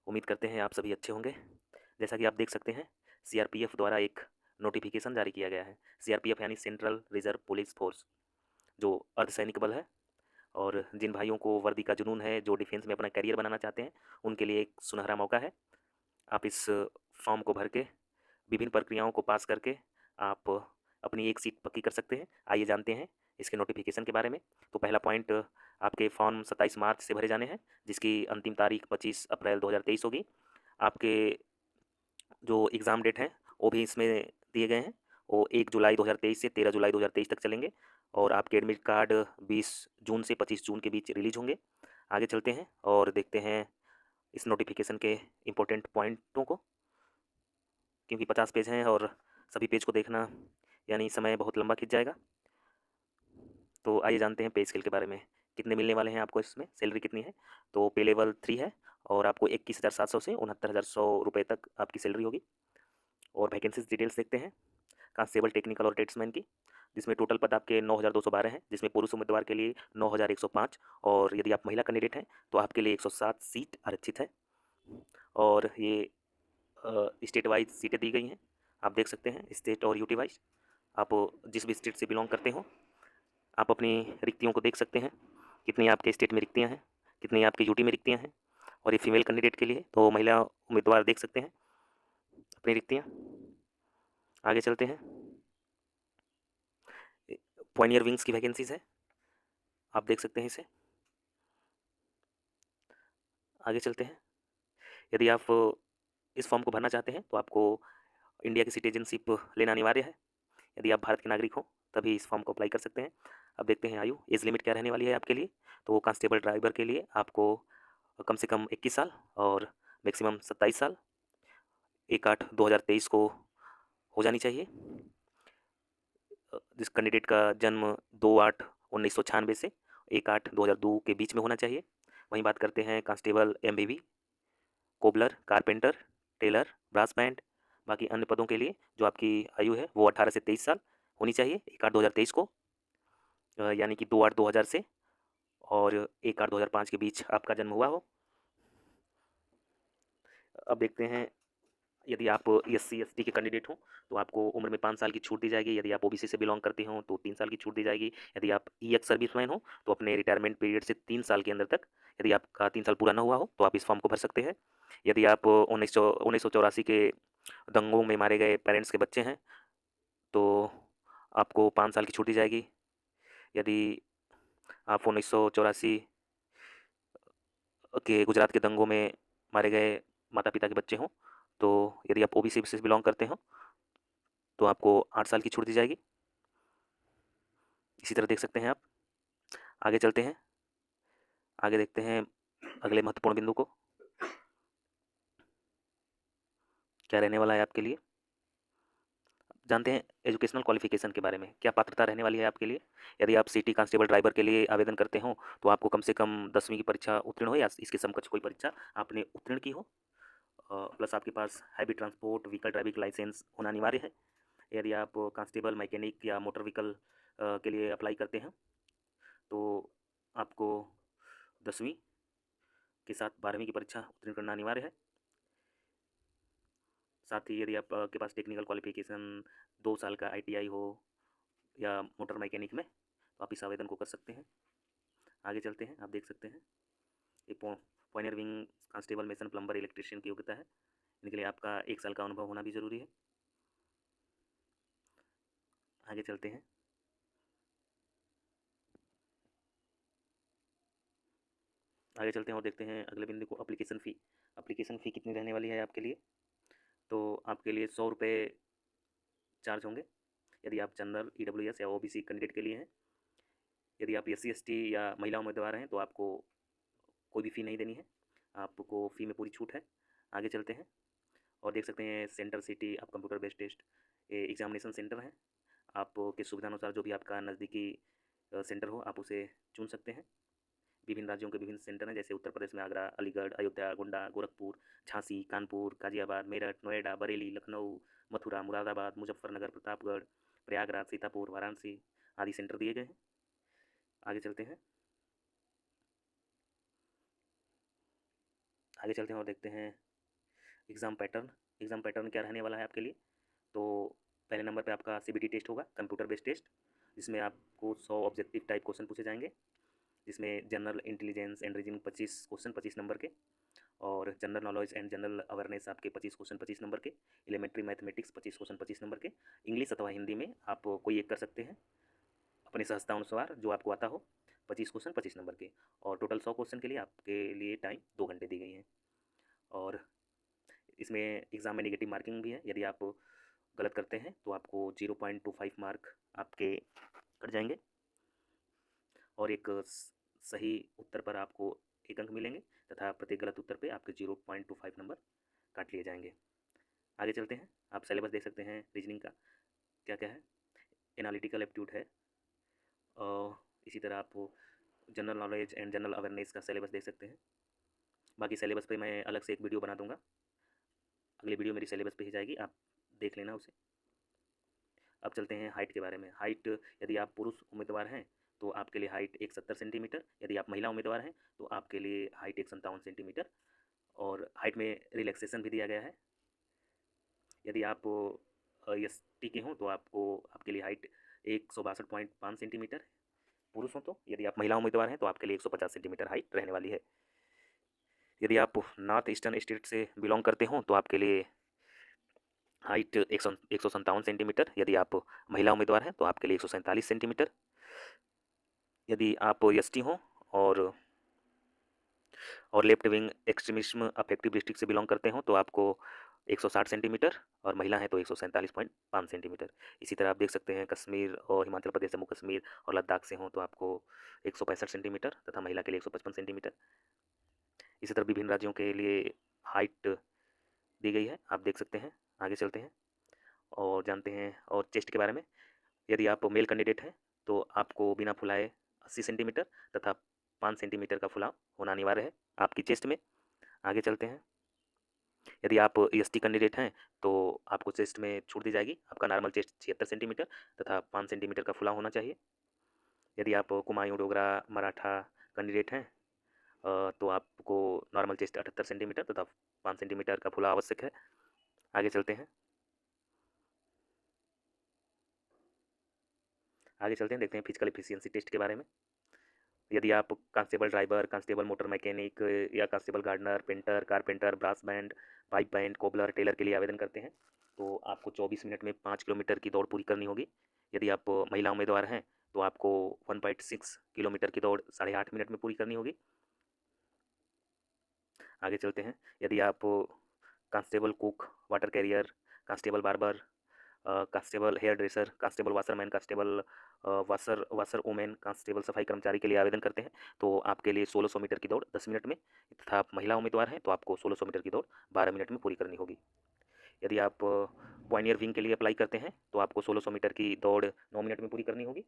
उम्मीद करते हैं आप सभी अच्छे होंगे। जैसा कि आप देख सकते हैं, सीआरपीएफ द्वारा एक नोटिफिकेशन जारी किया गया है। सीआरपीएफ यानी सेंट्रल रिजर्व पुलिस फोर्स, जो अर्धसैनिक बल है। और जिन भाइयों को वर्दी का जुनून है, जो डिफेंस में अपना करियर बनाना चाहते हैं, उनके लिए एक सुनहरा मौका है। आप इस फॉर्म को भर के, विभिन्न प्रक्रियाओं को पास करके आप अपनी एक सीट पक्की कर सकते हैं। आइए जानते हैं इसके नोटिफिकेशन के बारे में। तो पहला पॉइंट, आपके फॉर्म 27 मार्च से भरे जाने हैं, जिसकी अंतिम तारीख 25 अप्रैल 2023 होगी। आपके जो एग्ज़ाम डेट हैं वो भी इसमें दिए गए हैं। वो 1 जुलाई 2023 से 13 जुलाई 2023 तक चलेंगे। और आपके एडमिट कार्ड 20 जून से 25 जून के बीच रिलीज होंगे। आगे चलते हैं और देखते हैं इस नोटिफिकेशन के इम्पोर्टेंट पॉइंटों को, क्योंकि 50 पेज हैं और सभी पेज को देखना यानी समय बहुत लंबा खिंच जाएगा। तो आइए जानते हैं पे स्केल के बारे में। कितने मिलने वाले हैं आपको, इसमें सैलरी कितनी है। तो पे लेवल 3 है और आपको 21,700 से 69,100 रुपये तक आपकी सैलरी होगी। और वैकेंसीज डिटेल्स देखते हैं कांस्टेबल, टेक्निकल और ट्रेड्समैन की, जिसमें टोटल पद आपके 9,212 हैं, जिसमें पुरुष उम्मीदवार के लिए 9,105 और यदि आप महिला कैंडिडेट हैं तो आपके लिए 107 सीट आरक्षित है। और ये स्टेट वाइज सीटें दी गई हैं, आप देख सकते हैं, स्टेट और यूटी वाइज। आप जिस भी स्टेट से बिलोंग करते हो, आप अपनी रिक्तियों को देख सकते हैं, कितनी आपके स्टेट में रिक्तियाँ हैं, कितनी आपके यूटी में रिक्तियाँ हैं। और ये फीमेल कैंडिडेट के लिए तो महिला उम्मीदवार देख सकते हैं अपनी रिक्तियाँ। आगे चलते हैं, पॉइनियर विंग्स की वैकेंसीज है, आप देख सकते हैं इसे। आगे चलते हैं, यदि आप इस फॉर्म को भरना चाहते हैं तो आपको इंडिया की सिटीजनशिप लेना अनिवार्य है। यदि आप भारत के नागरिक हो तभी इस फॉर्म को अप्लाई कर सकते हैं। अब देखते हैं आयु, एज लिमिट क्या रहने वाली है आपके लिए। तो कांस्टेबल ड्राइवर के लिए आपको कम से कम 21 साल और मैक्सिमम 27 साल 1/8/2023 को हो जानी चाहिए। जिस कैंडिडेट का जन्म 2/8/1996 से 1/8/2002 के बीच में होना चाहिए। वहीं बात करते हैं कांस्टेबल एमबीबी, cobbler, carpenter, tailor, brass band, बाकी अन्य पदों के लिए जो आपकी आयु है वो 18 से 23 साल होनी चाहिए 1/8/2023 को, यानी कि 2/8/2000 से और 1/8/2005 के बीच आपका जन्म हुआ हो। अब देखते हैं, यदि आप एससी एसटी के कैंडिडेट हो तो आपको उम्र में 5 साल की छूट दी जाएगी। यदि आप ओबीसी से बिलोंग करते हो तो 3 साल की छूट दी जाएगी। यदि आप ई एक्स सर्विसमैन हो तो अपने रिटायरमेंट पीरियड से 3 साल के अंदर तक, यदि आपका 3 साल पूरा ना हुआ हो तो आप इस फॉर्म को भर सकते हैं। यदि आप 1984 के दंगों में मारे गए पेरेंट्स के बच्चे हैं तो आपको 5 साल की छूट दी जाएगी। यदि आप 1984 के गुजरात के दंगों में मारे गए माता पिता के बच्चे हों, तो यदि आप ओबीसी से बिलोंग करते हो तो आपको 8 साल की छूट दी जाएगी। इसी तरह देख सकते हैं आप। आगे चलते हैं, आगे देखते हैं अगले महत्वपूर्ण बिंदु को, क्या रहने वाला है आपके लिए। जानते हैं एजुकेशनल क्वालिफिकेशन के बारे में, क्या पात्रता रहने वाली है आपके लिए। यदि आप सिटी कांस्टेबल ड्राइवर के लिए आवेदन करते हो तो आपको कम से कम 10वीं की परीक्षा उत्तीर्ण हो या इसके समकक्ष कोई परीक्षा आपने उत्तीर्ण की हो, प्लस आपके पास heavy transport vehicle driving license होना अनिवार्य है। यदि आप कांस्टेबल, मैकेनिक या मोटर व्हीकल के लिए अप्लाई करते हैं तो आपको 10वीं के साथ 12वीं की परीक्षा उत्तीर्ण करना अनिवार्य है। साथ ही यदि आप के पास टेक्निकल क्वालिफिकेशन 2 साल का आईटीआई हो या मोटर मैकेनिक में, तो आप इस आवेदन को कर सकते हैं। आगे चलते हैं, आप देख सकते हैं ये pioneer wing constable, mason, plumber, electrician की योग्यता है। इनके लिए आपका 1 साल का अनुभव होना भी ज़रूरी है। आगे चलते हैं, आगे चलते हैं और देखते हैं अगले बिंदु को, एप्लीकेशन फ़ी। एप्लीकेशन फ़ी कितनी रहने वाली है आपके लिए। तो आपके लिए 100 रुपये चार्ज होंगे यदि आप जनरल, ईडब्ल्यूएस या ओबीसी कैंडिडेट के लिए हैं। यदि आप एससी एसटी या महिला उम्मीदवार हैं तो आपको कोई भी फ़ी नहीं देनी है, आपको फ़ी में पूरी छूट है। आगे चलते हैं और देख सकते हैं सेंटर सिटी, आप कंप्यूटर बेस्ड टेस्ट, ये एग्जामिनेशन सेंटर हैं। आपके सुविधानुसार जो भी आपका नज़दीकी सेंटर हो आप उसे चुन सकते हैं। विभिन्न राज्यों के विभिन्न सेंटर हैं, जैसे उत्तर प्रदेश में आगरा, अलीगढ़, अयोध्या, गोंडा, गोरखपुर, झांसी, कानपुर, गाजियाबाद, मेरठ, नोएडा, बरेली, लखनऊ, मथुरा, मुरादाबाद, मुजफ्फरनगर, प्रतापगढ़, प्रयागराज, सीतापुर, वाराणसी आदि सेंटर दिए गए हैं। आगे चलते हैं, आगे चलते हैं और देखते हैं एग्ज़ाम पैटर्न। एग्ज़ाम पैटर्न क्या रहने वाला है आपके लिए। तो पहले नंबर पे आपका सीबीटी टेस्ट होगा, कंप्यूटर बेस्ड टेस्ट, जिसमें आपको 100 ऑब्जेक्टिव टाइप क्वेश्चन पूछे जाएंगे, जिसमें general intelligence and reasoning 25 question 25 number के, और general knowledge and general awareness आपके 25 क्वेश्चन 25 नंबर के, एलिमेंट्री मैथमेटिक्स 25 क्वेश्चन 25 नंबर के, इंग्लिश अथवा हिंदी में आप कोई एक कर सकते हैं अपनी सहजता अनुसार जो आपको आता हो, 25 क्वेश्चन 25 नंबर के, और टोटल 100 क्वेश्चन के लिए आपके लिए टाइम 2 घंटे दी गई है। और इसमें एग्ज़ाम में नेगेटिव मार्किंग भी है, यदि आप गलत करते हैं तो आपको 0.25 मार्क आपके कट जाएंगे, और एक सही उत्तर पर आपको 1 अंक मिलेंगे, तथा प्रत्येक गलत उत्तर पे आपके 0.25 नंबर काट लिए जाएंगे। आगे चलते हैं, आप सिलेबस देख सकते हैं रीजनिंग का क्या क्या है। एनालिटिकल एप्टीट्यूड है, और इसी तरह आप general knowledge and general awareness का सिलेबस देख सकते हैं। बाकी सिलेबस पे मैं अलग से एक वीडियो बना दूंगा, अगली वीडियो मेरी सिलेबस पे ही जाएगी, आप देख लेना उसे। अब चलते हैं हाइट के बारे में। हाइट, यदि आप पुरुष उम्मीदवार हैं तो आपके लिए हाइट 170 सेंटीमीटर, यदि आप महिला उम्मीदवार हैं तो आपके लिए हाइट 157 सेंटीमीटर, और हाइट में रिलैक्सेशन भी दिया गया है। यदि आप एस टी के हों तो आपको आपके लिए हाइट 162.5 सेंटीमीटर पुरुष हों, तो यदि आप महिला उम्मीदवार हैं तो आपके लिए 150 सेंटीमीटर हाइट रहने वाली है। यदि आप नॉर्थ ईस्टर्न स्टेट से बिलोंग करते हों तो आपके लिए हाइट 157 सेंटीमीटर, यदि आप महिला उम्मीदवार हैं तो आपके लिए 147 सेंटीमीटर। यदि आप एस टी हों और left wing extremism affective district से बिलोंग करते हों तो आपको 160 सेंटीमीटर, और महिला है तो 147.5 सेंटीमीटर। इसी तरह आप देख सकते हैं कश्मीर और हिमाचल प्रदेश, जम्मू कश्मीर और लद्दाख से हों तो आपको 165 सेंटीमीटर, तथा महिला के लिए 155 सेंटीमीटर। इसी तरह विभिन्न राज्यों के लिए हाइट दी गई है, आप देख सकते हैं। आगे चलते हैं और जानते हैं और चेस्ट के बारे में। यदि आप मेल कैंडिडेट हैं तो आपको बिना फुलाए 80 सेंटीमीटर तथा 5 सेंटीमीटर का फुलाव होना अनिवार्य है आपकी चेस्ट में। आगे चलते हैं, यदि आप एस टी कैंडिडेट हैं तो आपको चेस्ट में छूट दी जाएगी, आपका नॉर्मल चेस्ट 76 सेंटीमीटर तथा 5 सेंटीमीटर का फुलाव होना चाहिए। यदि आप कुमायूं डोगरा मराठा कैंडिडेट हैं तो आपको नॉर्मल चेस्ट 78 सेंटीमीटर तथा 5 सेंटीमीटर का फुलाव आवश्यक है। आगे चलते हैं, देखते हैं फिजिकल एफिशिएंसी टेस्ट के बारे में। यदि आप constable driver, constable motor mechanic या constable gardener, painter, carpenter, brass band, pipe band, cobbler, tailor के लिए आवेदन करते हैं तो आपको 24 मिनट में 5 किलोमीटर की दौड़ पूरी करनी होगी। यदि आप महिला उम्मीदवार हैं तो आपको 1.6 किलोमीटर की दौड़ 8.5 मिनट में पूरी करनी होगी। आगे चलते हैं, यदि आप constable cook, water carrier, constable barber, constable hair dresser, constable washerman, constable washer women, constable सफाई कर्मचारी के लिए आवेदन करते हैं तो आपके लिए 1600 मीटर की दौड़ 10 मिनट में, तथा आप महिला उम्मीदवार हैं तो आपको 1600 मीटर की दौड़ 12 मिनट में पूरी करनी होगी। यदि आप पॉइनियर विंग के लिए अप्लाई करते हैं तो आपको 1600 मीटर की दौड़ 9 मिनट में पूरी करनी होगी,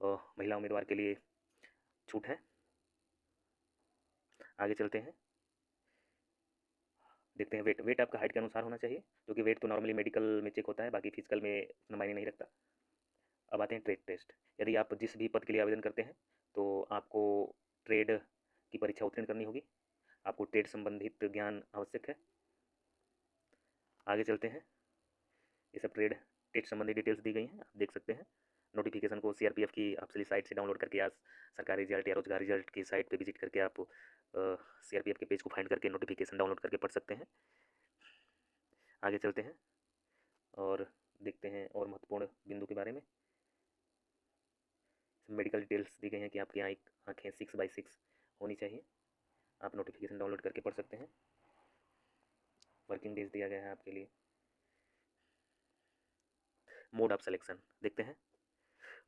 महिला उम्मीदवार के लिए छूट है। आगे चलते हैं, देखते हैं वेट आपका हाइट के अनुसार होना चाहिए, क्योंकि वेट तो नॉर्मली मेडिकल में चेक होता है, बाकी फिजिकल में उतना मायने नहीं रखता। अब आते हैं ट्रेड टेस्ट। यदि आप जिस भी पद के लिए आवेदन करते हैं तो आपको ट्रेड की परीक्षा उत्तीर्ण करनी होगी, आपको ट्रेड संबंधित ज्ञान आवश्यक है। आगे चलते हैं, ये सब ट्रेड टेस्ट संबंधी डिटेल्स दी गई हैं, आप देख सकते हैं। नोटिफिकेशन को सीआरपीएफ की आपसे साइट से डाउनलोड करके या सरकारी रिजल्ट या रोजगार रिजल्ट की साइट पे विजिट करके आप सीआरपीएफ के पेज को फाइंड करके नोटिफिकेशन डाउनलोड करके पढ़ सकते हैं। आगे चलते हैं और देखते हैं और महत्वपूर्ण बिंदु के बारे में। मेडिकल डिटेल्स दी गई हैं कि आपकी आँखें 6/6 होनी चाहिए, आप नोटिफिकेशन डाउनलोड करके पढ़ सकते हैं। वर्किंग डेज दिया गया है आपके लिए। मोड ऑफ सिलेक्शन देखते हैं।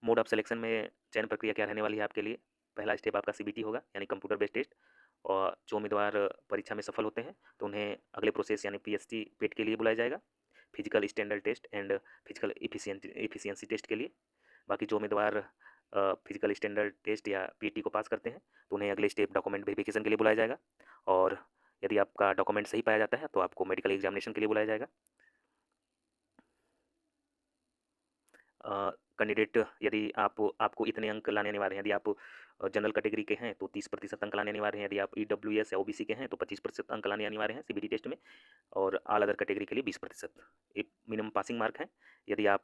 मोड ऑफ सिलेक्शन में चयन प्रक्रिया क्या रहने वाली है आपके लिए। पहला स्टेप आपका सीबीटी होगा, यानी कंप्यूटर बेस्ड टेस्ट, और जो उम्मीदवार परीक्षा में सफल होते हैं तो उन्हें अगले प्रोसेस यानी पीएसटी पेट के लिए बुलाया जाएगा, physical standard test and physical efficiency test के लिए। बाकी जो उम्मीदवार फिजिकल स्टैंडर्ड टेस्ट या पीटी को पास करते हैं तो उन्हें अगले स्टेप डॉक्यूमेंट वेरिफिकेशन के लिए बुलाया जाएगा, और यदि आपका डॉक्यूमेंट सही पाया जाता है तो आपको मेडिकल एग्जामिनेशन के लिए बुलाया जाएगा। कैंडिडेट, यदि आपको इतने अंक लाने अनिवार्य हैं, यदि आप जनरल कैटेगरी के हैं तो 30% अंक लाने अनिवार्य हैं। यदि आप EWS या OBC के हैं तो 25% अंक लाने अनिवार्य हैं CBT टेस्ट में, और ऑल अदर कैटेगरी के लिए 20%। एक मिनिमम पासिंग मार्क है। यदि आप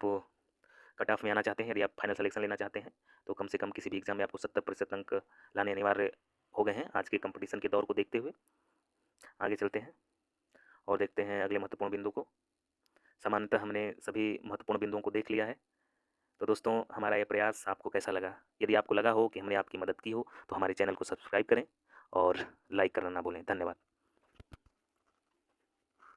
कट ऑफ में आना चाहते हैं, यदि आप फाइनल सिलेक्शन लेना चाहते हैं तो कम से कम किसी भी एग्जाम में आपको 70% अंक लाने अनिवार्य हो गए हैं आज के कंपटीशन के दौर को देखते हुए। आगे चलते हैं और देखते हैं अगले महत्वपूर्ण बिंदु को। सामान्यतः हमने सभी महत्वपूर्ण बिंदुओं को देख लिया है। तो दोस्तों, हमारा ये प्रयास आपको कैसा लगा? यदि आपको लगा हो कि हमने आपकी मदद की हो तो हमारे चैनल को सब्सक्राइब करें और लाइक करना ना भूलें। धन्यवाद।